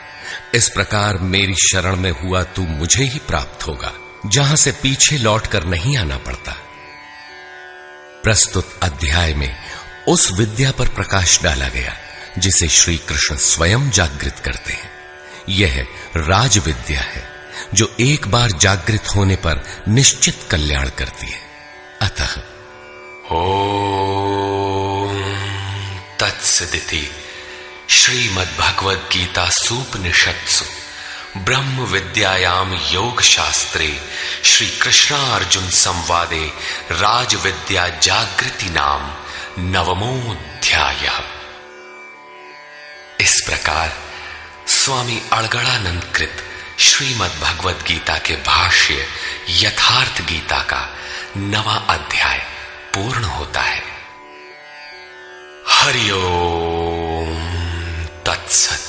इस प्रकार मेरी शरण में हुआ तू मुझे ही प्राप्त होगा, जहां से पीछे लौटकर नहीं आना पड़ता। प्रस्तुत अध्याय में उस विद्या पर प्रकाश डाला गया जिसे श्री कृष्ण स्वयं जागृत करते हैं। यह राज विद्या है जो एक बार जागृत होने पर निश्चित कल्याण करती है। अतः ओम तत्सदिति श्रीमद्भगवद गीता सूपनिषत्सु ब्रह्म विद्यायाम योग शास्त्रे श्री कृष्णार्जुन संवादे राज विद्या जागृति नाम नवमोऽध्यायः। इस प्रकार स्वामी अड़गड़ानंद कृत श्रीमद् भगवद गीता के भाष्य यथार्थ गीता का 9वां अध्याय पूर्ण होता है। हरि ओम तत्सत।